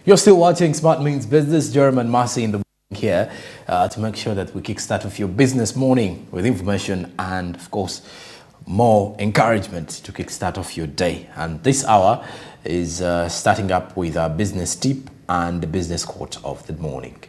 You're still watching Smart Means Business. Jeremy and Marcy in the here to make sure that we kickstart off your business morning with information and, of course, more encouragement to kickstart off your day. And this hour is starting up with our business tip and the business quote of the morning.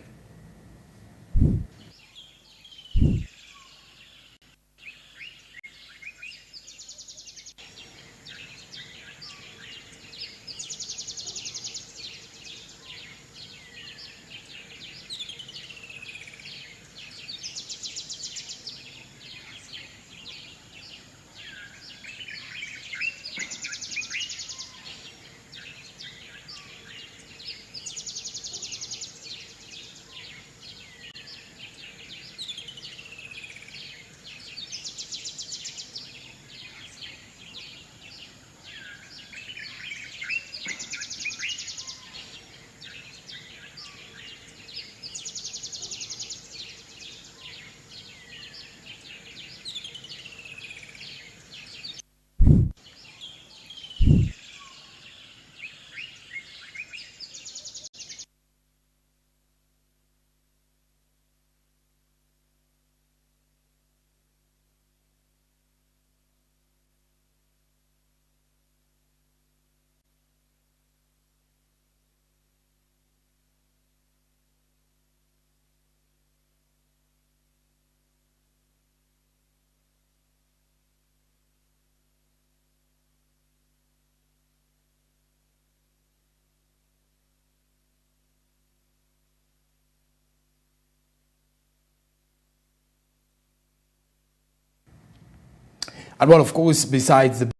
And well, of course, besides the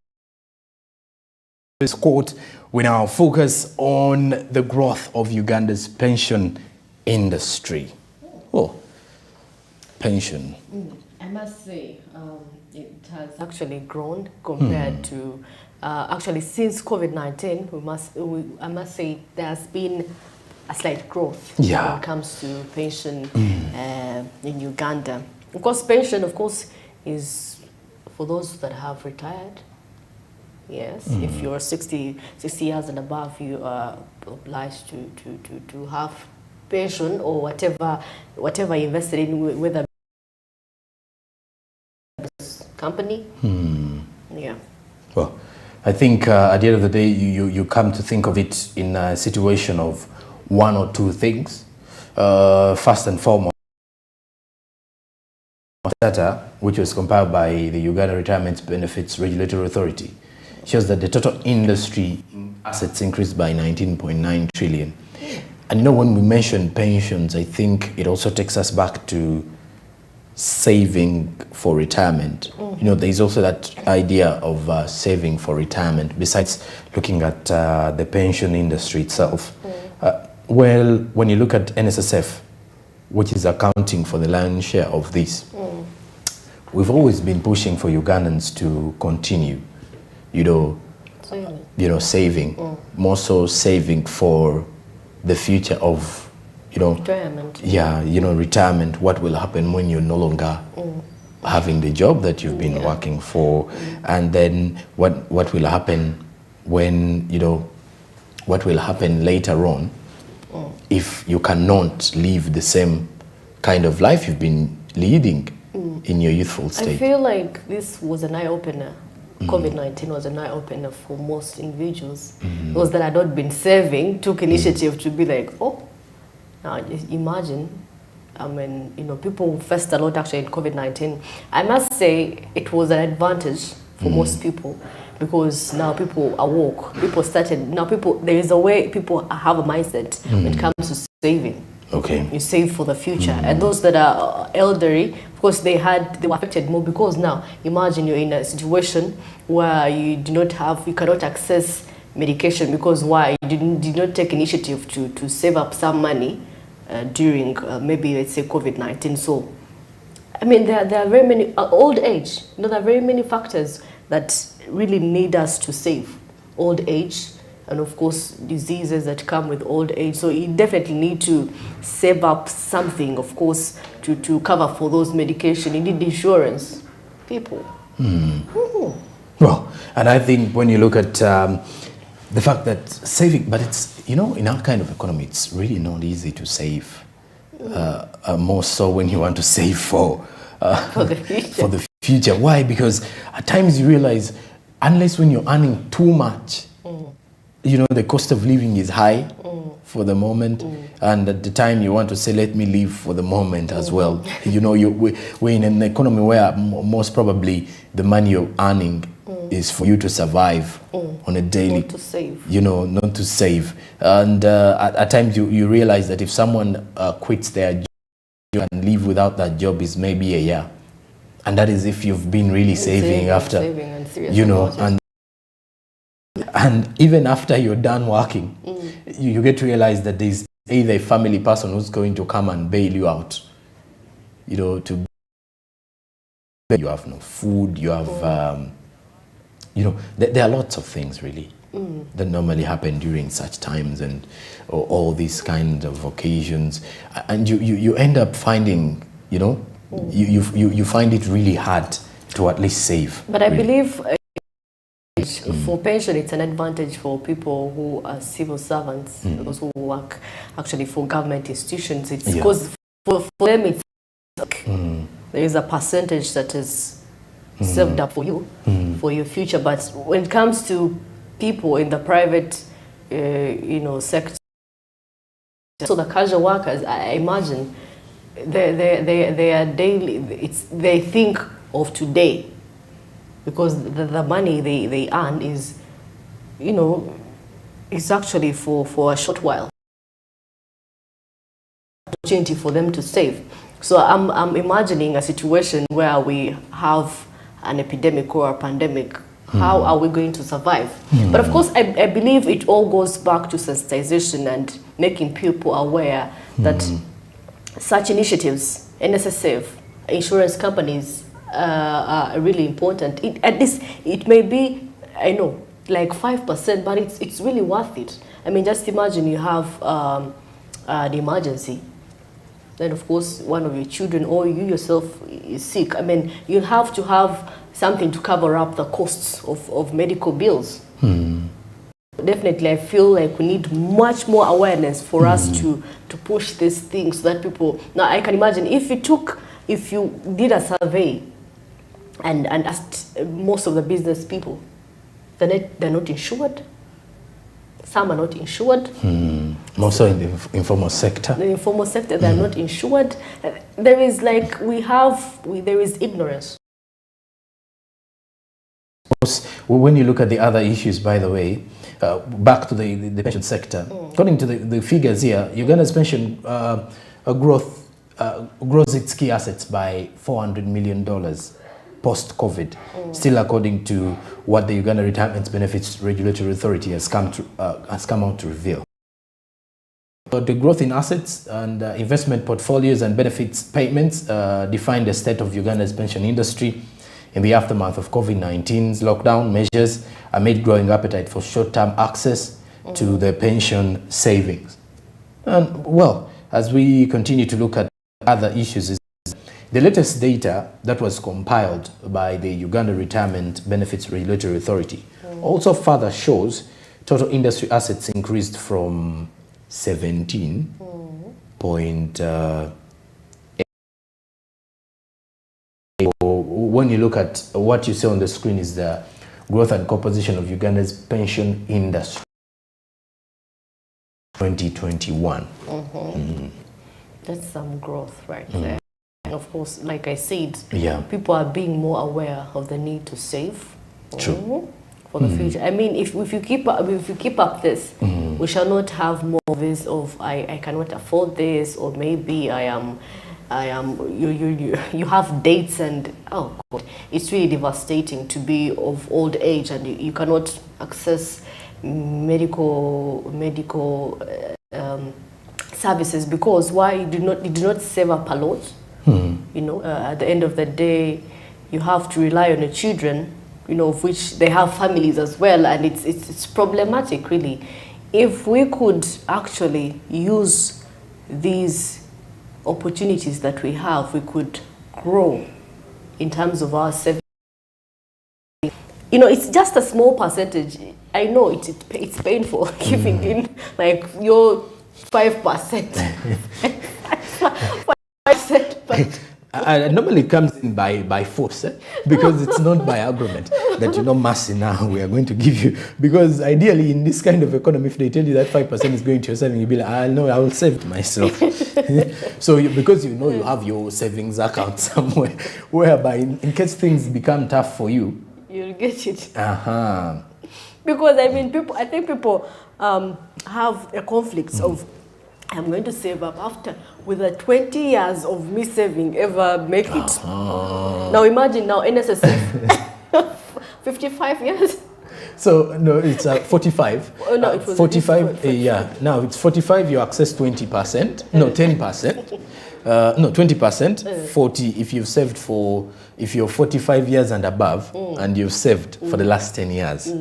business quote, we now focus on the growth of Uganda's pension industry. Oh, pension. I must say, it has actually grown compared to, actually since COVID-19, I must say there has been a slight growth when it comes to pension in Uganda. Of course, pension, of course, is for those that have retired. Yes, if you're 60 years and above, you are obliged to have pension or whatever you invested in, whether company. Yeah. Well, I think at the end of the day, you come to think of it in a situation of one or two things. First and foremost, data, which was compiled by the Uganda Retirement Benefits Regulatory Authority, shows that the total industry assets increased by 19.9 trillion. And you know, when we mention pensions, I think it also takes us back to saving for retirement. You know, there's also that idea of saving for retirement, besides looking at the pension industry itself. Well, when you look at NSSF, which is accounting for the lion's share of this, we've always been pushing for Ugandans to continue, saving, more so saving for the future of, retirement. Yeah, retirement. What will happen when you're no longer having the job that you've been working for, and then what will happen when what will happen later on if you cannot live the same kind of life you've been leading in your youthful state. I feel like this was an eye-opener. COVID-19 was an eye-opener for most individuals. Those that had not been saving took initiative to be like, oh, now just imagine, people faced a lot actually in COVID-19. I must say it was an advantage for most people, because now people are woke. There is a way people have a mindset when it comes to saving. Okay. You save for the future. And those that are elderly, of course, they were affected more, because now imagine you're in a situation where you cannot access medication, because why? You did not take initiative to save up some money during maybe, let's say, COVID-19. So, there are very many, old age, there are very many factors that really need us to save. Old age, and of course diseases that come with old age. So you definitely need to save up something, of course, to cover for those medication. You need insurance, people. Well, and I think when you look at the fact that saving, but it's, you know, in our kind of economy, it's really not easy to save. More so when you want to save for the future. For the future. Why? Because at times you realize, unless when you're earning too much, you know, the cost of living is high for the moment, and at the time you want to say, let me live for the moment as well. You know, we're in an economy where most probably the money you're earning is for you to survive on a daily, not to save. you know, not to save. And at times you realize that if someone quits their job and live without that job is maybe a year. And that is if you've been really saving after, and you know, and even after you're done working, you get to realize that there's either a family person who's going to come and bail you out, you know, you have no food, you have, you know, there are lots of things really that normally happen during such times and all these kinds of occasions. And you end up finding, you know, you find it really hard to at least save. But I believe for pension, it's an advantage for people who are civil servants, those who work actually for government institutions. It's because for them, it's there is a percentage that is saved up for you, for your future. But when it comes to people in the private, you know, sector, so the casual workers, I imagine, they are daily. They think of today. Because the money they earn is, you know, is actually for a short while. Opportunity for them to save. So I'm imagining a situation where we have an epidemic or a pandemic. How are we going to survive? But of course, I believe it all goes back to sensitization and making people aware that such initiatives, NSSF, insurance companies, are really important. At least it may be, I know, like 5%, but it's really worth it. I mean, just imagine you have an emergency. Then, of course, one of your children or you yourself is sick. I mean, you'll have to have something to cover up the costs of medical bills. Definitely, I feel like we need much more awareness for us to push these things so that people... Now, I can imagine if you did a survey and asked most of the business people, they're not insured. Some are not insured. More so in the informal sector. The informal sector, they're not insured. There is there is ignorance. When you look at the other issues, by the way, back to the pension sector, according to the figures here, Uganda's pension grows its key assets by $400 million post-COVID, still according to what the Uganda Retirement Benefits Regulatory Authority has come out to reveal. But the growth in assets and investment portfolios and benefits payments define the state of Uganda's pension industry in the aftermath of COVID-19's lockdown measures amid growing appetite for short-term access to the pension savings. And well, as we continue to look at other issues, the latest data that was compiled by the Uganda Retirement Benefits Regulatory Authority also further shows total industry assets increased from 17 when you look at what you see on the screen is the growth and composition of Uganda's pension industry 2021. That's some growth right there. And of course, like I said, people are being more aware of the need to save for the future. I mean, if you keep up this, we shall not have more of this of I cannot afford this, or maybe you have dates and oh God, it's really devastating to be of old age and you cannot access medical services because why you do not save up a lot. You know, at the end of the day, you have to rely on your children, you know, of which they have families as well, and it's problematic really. If we could actually use these opportunities that we have, we could grow in terms of our savings. you know, it's just a small percentage. I know it's painful giving in like your 5%. 5%, but normally it comes in by force, because it's not by agreement that, you know, mercy, now we are going to give you. Because ideally in this kind of economy, if they tell you that 5% is going to your saving, you'll be like, no, I will save it myself. So because you know you have your savings account somewhere, whereby in case things become tough for you, you'll get it. Uh-huh. Because I mean, I think people have a conflict of, I'm going to save up after, with the 20 years of me saving ever make it. Now imagine now NSSF, 55 years. So no, it's 45. Oh, no, it was 45. Yeah, now it's 45. You access 20%. No, 10%. No, 20%. 40 if you've saved if you're 45 years and above, and you've saved for the last 10 years.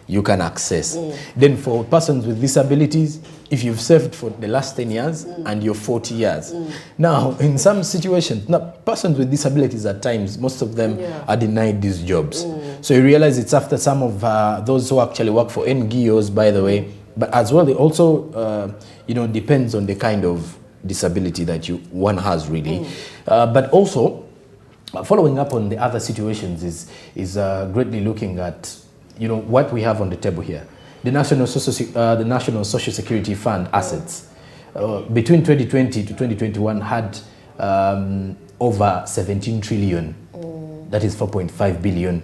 You can access. Then for persons with disabilities, if you've served for the last 10 years and you're 40 years. Now, in some situations, now, persons with disabilities at times, most of them are denied these jobs. So you realize it's after some of those who actually work for NGOs, by the way, but as well, it also, you know, depends on the kind of disability that one has really. But also, following up on the other situations is greatly looking at, you know, what we have on the table here. The National Social Security Fund assets between 2020 to 2021 had over 17 trillion. That is $4.5 billion.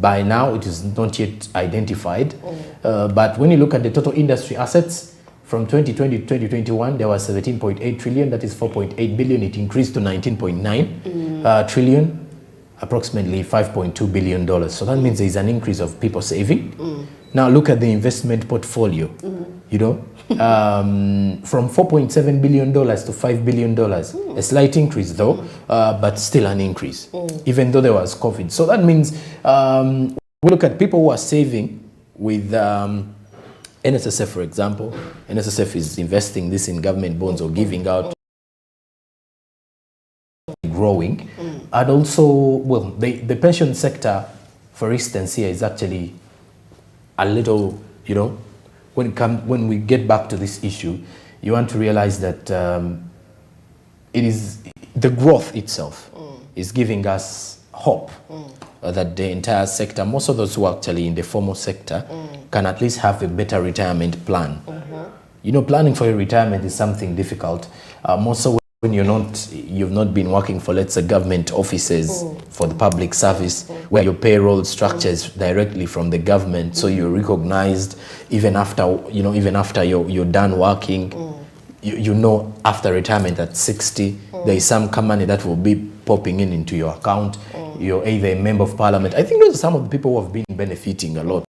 By now, it is not yet identified. But when you look at the total industry assets, from 2020 to 2021, there was 17.8 trillion. That is 4.8 billion. It increased to 19.9 trillion. Approximately $5.2 billion. So that means there is an increase of people saving. Now look at the investment portfolio, you know, from $4.7 billion to $5 billion. A slight increase though, but still an increase, even though there was COVID. So that means we look at people who are saving with NSSF, for example. NSSF is investing this in government bonds or giving out, growing. And also, well, the pension sector, for instance, here is actually a little, you know, when we get back to this issue, you want to realize that it is the growth itself is giving us hope that the entire sector, most of those who are actually in the formal sector, can at least have a better retirement plan. You know, planning for your retirement is something difficult. More so when you've not been working for, let's say, government offices for the public service, where your payroll structures directly from the government, so you're recognized even after you're done working. You know, after retirement at 60, there is some money that will be popping into your account. You're either a member of parliament. I think those are some of the people who have been benefiting a lot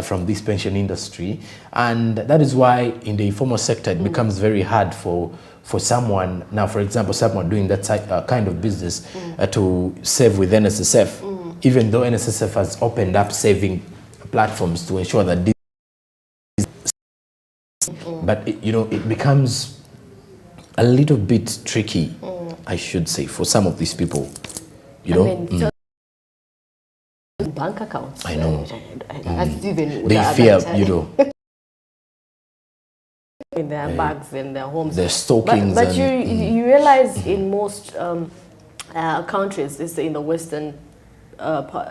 from this pension industry, and that is why in the informal sector it becomes very hard for someone, now for example, someone doing that kind of business to save with NSSF, even though NSSF has opened up saving platforms to ensure that this, but it becomes a little bit tricky, I should say, for some of these people, bank accounts. I know. Even they fear, in their bags, in their homes. Their stockings. But you realize in most countries, let's say in the Western part,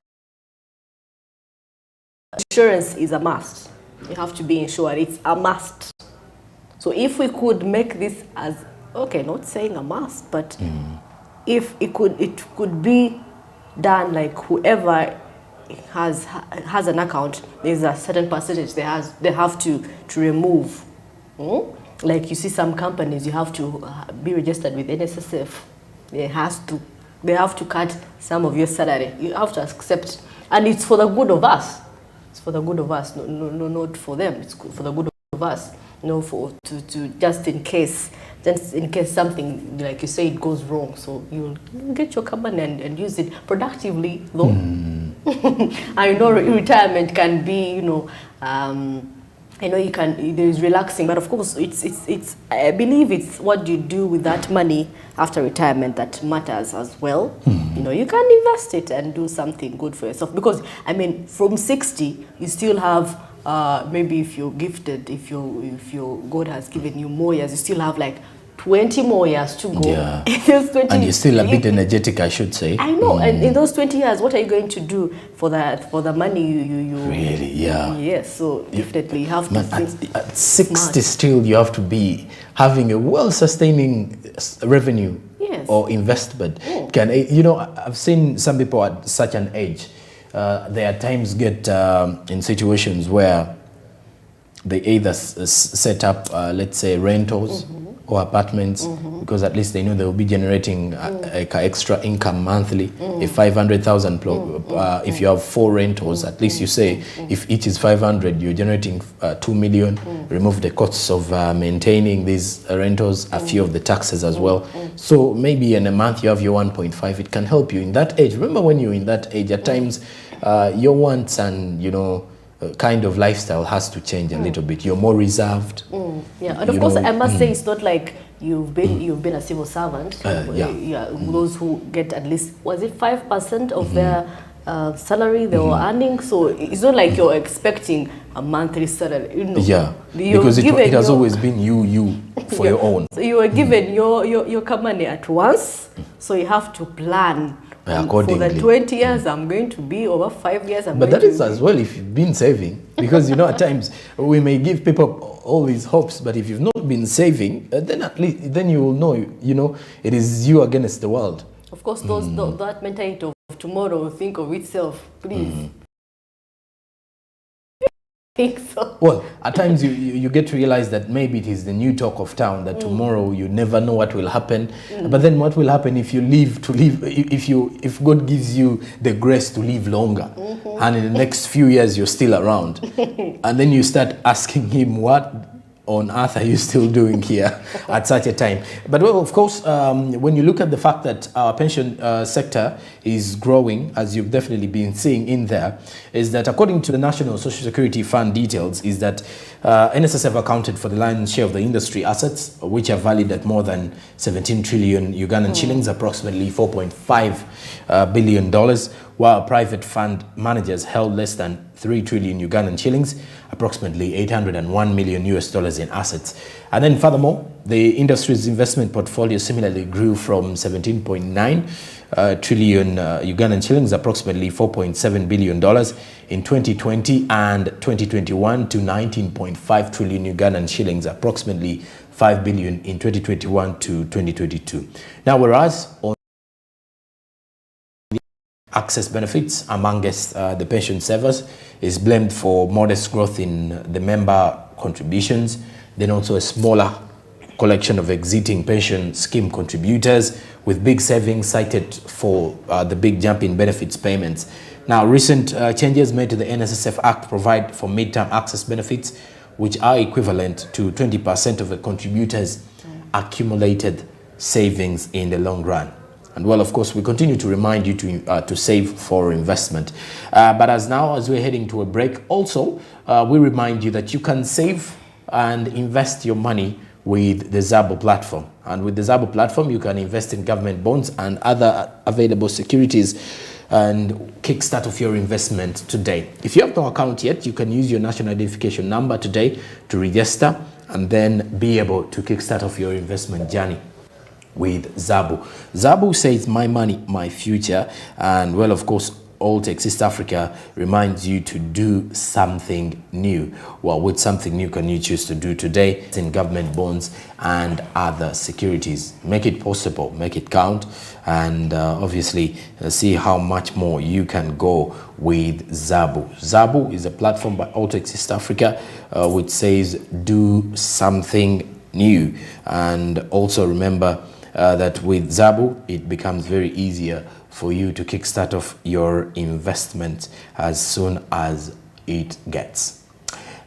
insurance is a must. You have to be insured. It's a must. So if we could make this as, okay, not saying a must, but if it could be done, like whoever has an account, there's a certain percentage they have to remove. Like you see some companies, you have to be registered with NSSF. They have to cut some of your salary. You have to accept, and it's for the good of us. It's for the good of us, no, not for them. It's for the good of us. To just in case something, like you say, it goes wrong. So you'll get your company and use it productively, though. I know retirement can be, I know you can, there's relaxing, but of course it's I believe it's what you do with that money after retirement that matters as well. You know, you can invest it and do something good for yourself, because I mean from 60 you still have maybe if you're gifted, if your God has given you more years, you still have like 20 more years to go. Yeah. 20, and you're still a bit energetic, I should say. I know, and in those 20 years, what are you going to do for that, for the money you Really, yeah. Yes, so definitely you have to think at 60 smart. still you have to be having a well-sustaining revenue. Yes. Or investment. Oh. You know, I've seen some people at such an age, they at times get in situations where they either set up, let's say, rentals or apartments, because at least they know they will be generating extra income monthly. If 500,000, if you have 4 rentals, at least you say if each is 500, you're generating 2 million. Remove the costs of maintaining these rentals, a few of the taxes as well. So maybe in a month you have your 1.5. It can help you in that age. Remember when you're in that age, at times your wants and kind of lifestyle has to change a little bit. You're more reserved. Yeah, and of course, I must say it's not like you've been a civil servant. So, those who get at least, was it 5% of their salary they were earning? So it's not like you're expecting a monthly salary. You know, Yeah, because it has always been you for your own. So you were given your money at once, so you have to plan. For the 20 years, I'm going to be over 5 years. But that is as well if you've been saving, because at times we may give people all these hopes, but if you've not been saving, then at least you will know, it is you against the world. Of course, that mentality of tomorrow will think of itself, please. Think so. Well, at times you get to realize that maybe it is the new talk of town, that tomorrow you never know what will happen. But then what will happen if you if God gives you the grace to live longer, and in the next few years you're still around, and then you start asking him, what on earth are you still doing here at such a time? But well, of course, when you look at the fact that our pension sector is growing, as you've definitely been seeing in there, is that according to the National Social Security Fund details, is that NSS have accounted for the lion's share of the industry assets, which are valued at more than 17 trillion Ugandan shillings, approximately $4.5 billion, while private fund managers held less than 3 trillion Ugandan shillings, approximately $801 million in assets. And then furthermore, the industry's investment portfolio similarly grew from 17.9 trillion Ugandan shillings, approximately $4.7 billion in 2020 and 2021 to 19.5 trillion Ugandan shillings, approximately 5 billion in 2021 to 2022. Now, whereas on access benefits amongst the pension savers is blamed for modest growth in the member contributions, then also a smaller collection of exiting pension scheme contributors, with big savings cited for the big jump in benefits payments. Now, recent changes made to the NSSF Act provide for mid-term access benefits, which are equivalent to 20% of the contributors' accumulated savings in the long run. And well, of course, we continue to remind you to save for investment. But as we're heading to a break, also, we remind you that you can save and invest your money with the Zabo platform. And with the Zabo platform, you can invest in government bonds and other available securities and kickstart off your investment today. If you have no account yet, you can use your national identification number today to register and then be able to kickstart off your investment journey with Zabo. Zabo says, my money, my future. And well, of course, Alltech East Africa reminds you to do something new. Well, what something new can you choose to do today? It's in government bonds and other securities. Make it possible, make it count, and obviously see how much more you can go with Zabo. Zabo is a platform by Alltech East Africa which says do something new. And also remember that with Zabo, it becomes very easier for you to kickstart off your investment as soon as it gets.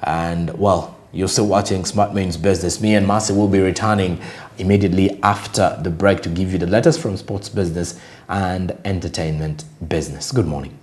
And well, you're still watching Smart Main's Business. Me and Marcy will be returning immediately after the break to give you the latest from sports business and entertainment business. Good morning.